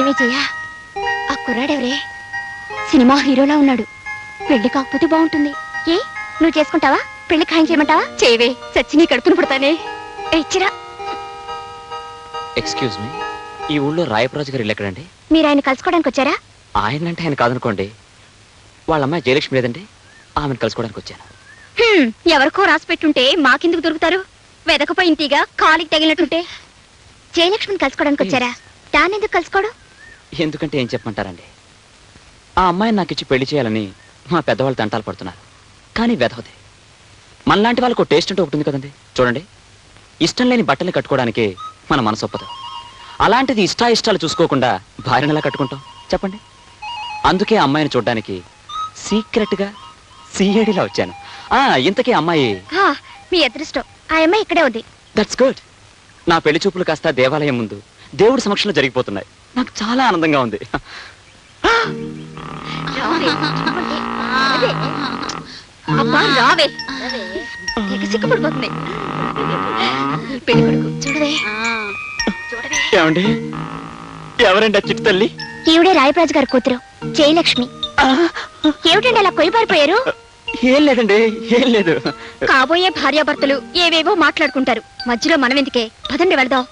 ఏమే జయ, ఆ కుర్రాడెవరే? సినిమా హీరోలా ఉన్నాడు. పెళ్లి కాకపోతే బాగుంటుంది. ఏ నువ్వు చేసుకుంటావా? పెళ్లి ఖాయం చేయమంటావా? చేయవే, చచ్చి నీ కడుపును పుడతానే. ఇచ్చిరా. ఎక్స్క్యూజ్ మీ, ఈ ఊళ్ళో రాయప్రాజు గారు ఇల్లు ఎక్కడండి? మీరు ఆయన కలుసుకోవడానికి వచ్చారా? ఆయన అంటే ఆయన కాదనుకోండి, వాళ్ళ అమ్మాయి జయలక్ష్మి లేదండి, ఆమెను కలుసుకోవడానికి వచ్చాను. ఎవరికో రాసి పెట్టుంటే మాకెందుకు దొరుకుతారు? వెదకపోయింటిగా కాలికి తగిలినట్టుంటే. జయలక్ష్మిని కలుసుకోవడానికి వచ్చారా? దానెందుకు కలుసుకోడు? ఎందుకంటే ఏం చెప్పమంటారండి, ఆ అమ్మాయిని నాకు ఇచ్చి పెళ్లి చేయాలని మా పెద్దవాళ్ళు తంటాలు పడుతున్నారు. కానీ వెధవది. మనలాంటి వాళ్ళకు టేస్ట్ అంటూ ఉంటుంది కదండి. చూడండి, ఇష్టం లేని బట్టల్ని కట్టుకోవడానికి మన మనసు ఒప్పదు. అలాంటిది ఇష్టాయిష్టాలు చూసుకోకుండా భార్యను ఎలా కట్టుకుంటాం చెప్పండి? అందుకే అమ్మాయిని చూడడానికి సీక్రెట్గా సీఏడిలా వచ్చాను. ఇంతకీ అమ్మాయి మీ అదృష్టం, ఆ అమ్మాయి ఇక్కడే ఉంది. That's good. నా పెళ్లి చూపులు కాస్త దేవాలయం ముందు దేవుడి సమక్షంలో జరిగిపోతున్నాయి. నాకు చాలా ఆనందంగా ఉంది. సిగ్గుపడిపోతుంది. పెళ్లి కొడుకు చూడవే. ఏమండి, ఎవరండి ఆ చిట్టు తల్లి? ఈవిడే రాయప్రాజు గారి కూతురు జయలక్ష్మి. ఏమిటండి అలా కొయ్యబారిపోయారు? ఏం లేదండి, ఏం లేదు. కాబోయే భార్యాభర్తలు ఏవేవో మాట్లాడుకుంటారు, మధ్యలో మనం ఎందుకే? పదండి వెళదాం.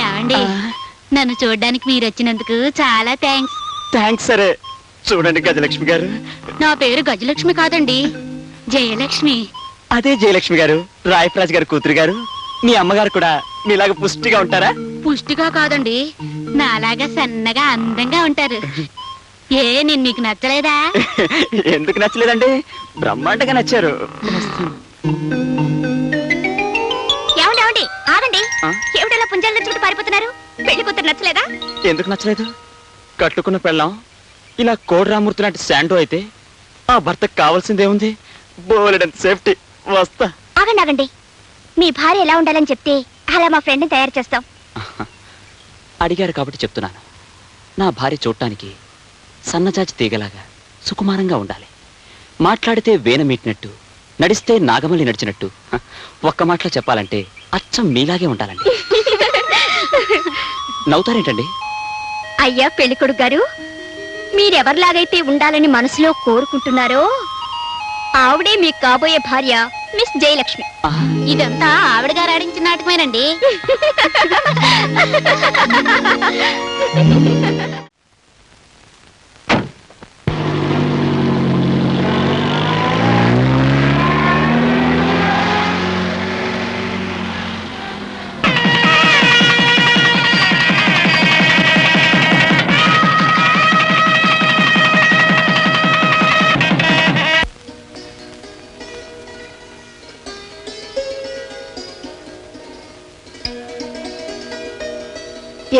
ఏమండి, నన్ను చూడడానికి మీరు వచ్చినందుకు చాలా థ్యాంక్స్. థ్యాంక్స్. సరే చూడండి గజలక్ష్మి గారు, నా పేరు గజలక్ష్మి కాదండి, జయలక్ష్మి. అదే జయలక్ష్మి గారు, రాయప్రాజు గారు కూతురు గారు. మీ అమ్మగారు కూడా మీలాగా పుష్టిగా ఉంటారా? పుష్టిగా కాదండి, నాలాగా సన్నగా అందంగా ఉంటారు. ఏ నేను మీకు నచ్చలేదా? ఎందుకు నచ్చలేదండి, బ్రహ్మాండంగా నచ్చారు. ఏమండి ఆగండి, ఏమిటలా పుంజాల చుట్టూ పారిపోతున్నారు? పెళ్లి కూతురు నచ్చలేదా? ఎందుకు నచ్చలేదు? కట్టుకున్న పెళ్ళాం ఇలా కోడ్రామూర్తి లాంటి శాండో అయితే ఆ భర్తకు కావాల్సిందేముంది? బోలెడంత సేఫ్టీ. వస్తా. ఆగండి ఆగండి, మీ భార్య ఎలా ఉండాలని చెప్తే అలా మా ఫ్రెండ్ని తయారు చేస్తాం. అడిగారు కాబట్టి చెప్తున్నాను. నా భార్య చూడటానికి సన్నజాజి తీగలాగా సుకుమారంగా ఉండాలి. మాట్లాడితే వేన మీటినట్టు, నడిస్తే నాగమల్లి నడిచినట్టు. ఒక్క మాటలో చెప్పాలంటే అచ్చం మీలాగే ఉండాలండి. నవ్వుతారేంటండి? అయ్యా పెళ్లి కొడుకు గారు, మీరెవరిలాగైతే ఉండాలని మనసులో కోరుకుంటున్నారో ఆవిడే మీకు కాబోయే భార్య మిస్ జయలక్ష్మి. ఇదంతా ఆవిడ గారు ఆడించిన నాటకమేనండి.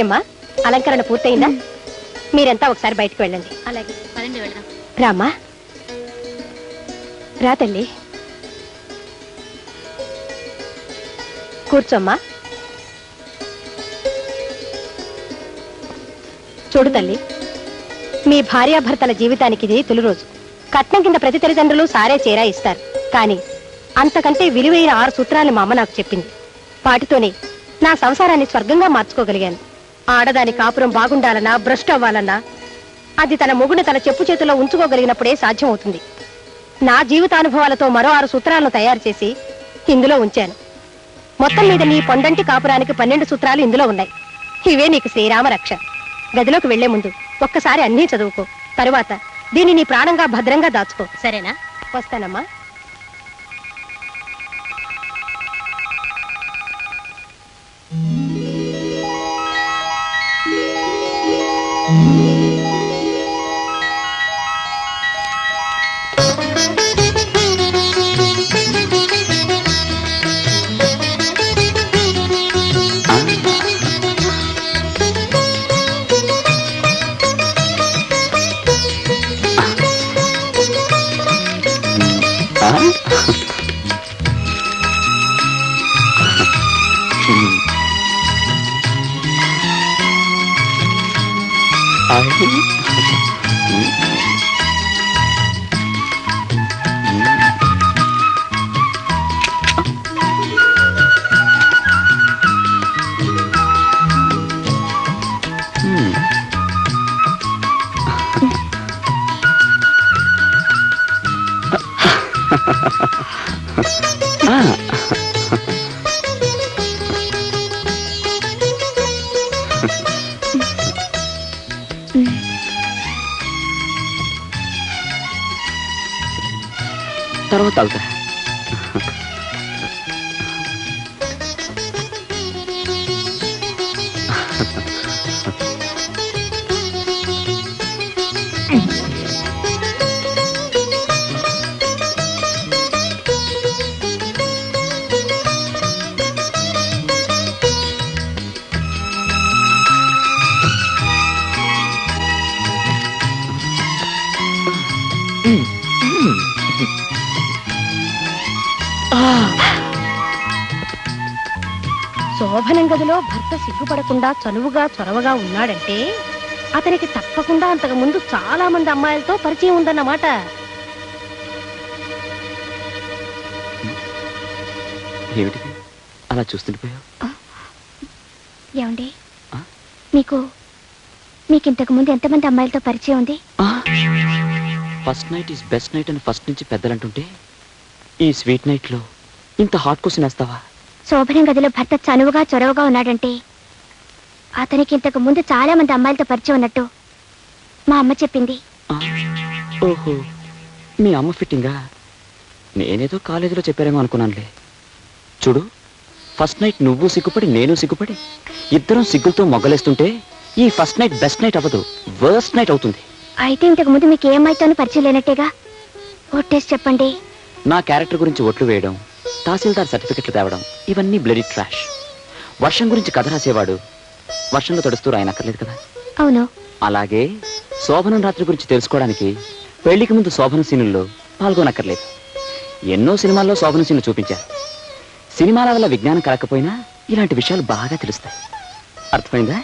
ఏమ్మా, అలంకరణ పూర్తయిందా? మీరంతా ఒకసారి బయటకు వెళ్ళండి. అలాగే పదండి వెళ్దాం. రామ్మా, రా తల్లి, కూర్చోమ్మా. చూడు తల్లి, మీ భార్యాభర్తల జీవితానికి ఇది తొలి రోజు. కట్నం కింద ప్రతి తల్లిదండ్రులు సారే చేరా ఇస్తారు. కానీ అంతకంటే విలువైన 6 సూత్రాలు మా అమ్మ నాకు చెప్పింది. వాటితోనే నా సంసారాన్ని స్వర్గంగా మార్చుకోగలిగాను. ఆడదాని కాపురం బాగుండాలన్నా, భ్రష్టు అవ్వాలన్నా అది తన మొగుడిని తన చెప్పు చేతుల్లో ఉంచుకోగలిగినప్పుడే సాధ్యమవుతుంది. నా జీవితానుభవాలతో మరో 6 సూత్రాలను తయారు చేసి ఇందులో ఉంచాను. మొత్తం మీద నీ పొందంటి కాపురానికి 12 సూత్రాలు ఇందులో ఉన్నాయి. ఇవే నీకు శ్రీరామ రక్ష. గదిలోకి వెళ్లే ముందు ఒక్కసారి అన్నీ చదువుకో. తరువాత దీన్ని నీ ప్రాణంగా భద్రంగా దాచుకో. సరేనా? వస్తానమ్మా. ఆ. తర్వాత తాగుతా. శోభనం గదిలో భర్త సిగ్గుపడకుండా చనువుగా చొరవగా ఉన్నాడంటే అతనికి తప్పకుండా అంతకు ముందు చాలా మంది అమ్మాయిలతో పరిచయం ఉందన్నమాట. ఏమిటిది అలా చూస్తుండిపోయావు? ఏమండి మీకింతకు ముందు ఎంతమంది అమ్మాయిలతో పరిచయం ఉంది? First night is best night అని ఫస్ట్ నుంచి పెద్దలంటుంటే ఈ స్వీట్ నైట్ లో ఇంత హాట్ క్వశ్చన్ వేస్తావా? శోభనం గదిలో భర్త చనువుగా చొరవగా ఉన్నాడంటే అతనికి ఇంతకు ముందు చాలా మంది అమ్మాయిలతో పరిచయం ఉన్నట్టు మా అమ్మ చెప్పింది. ఓహో, మీ అమ్మ ఫిట్టింగా? నేనేదో కాలేజీలో చెప్పారేమో అనుకున్నానులే. చూడు, ఫస్ట్ నైట్ నువ్వు సిగ్గుపడి నేను సిగ్గుపడి ఇద్దరం సిగ్గులతో మొగ్గలేస్తుంటే ఈ ఫస్ట్ నైట్ బెస్ట్ నైట్ అవ్వదు, వర్స్ట్ నైట్ అవుతుంది. అయితే ఇంతకు ముందు మీకు ఏ అమ్మాయితోనూ పరిచయం లేనట్టేగా? ఒట్టేసి చెప్పండి. నా క్యారెక్టర్ గురించి ఒట్లు వేయడం, తహసీల్దార్ సర్టిఫికెట్లు తేవడం ఇవన్నీ బ్లడీ ట్రాష్. వర్షం గురించి కథ రాసేవాడు వర్షంలో తడుస్తూ రాయనక్కర్లేదు కదా. అవును. అలాగే శోభనం రాత్రి గురించి తెలుసుకోవడానికి పెళ్లికి ముందు శోభన సీనుల్లో పాల్గొనక్కర్లేదు. ఎన్నో సినిమాల్లో శోభన సీన్లు చూపించారు. సినిమాల వల్ల విజ్ఞానం కలకపోయినా ఇలాంటి విషయాలు బాగా తెలుస్తాయి. అర్థమైందా?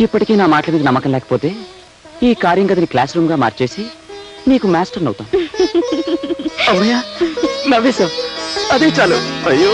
ఇప్పటికీ నా మాటల మీద నమ్మకం లేకపోతే ఈ కార్యం గదిని క్లాస్ రూమ్ గా మార్చేసి నీకు మాస్టర్ అవుతాం. అవునయా, నవ్వేశావు, అదే చాలు. అయ్యో.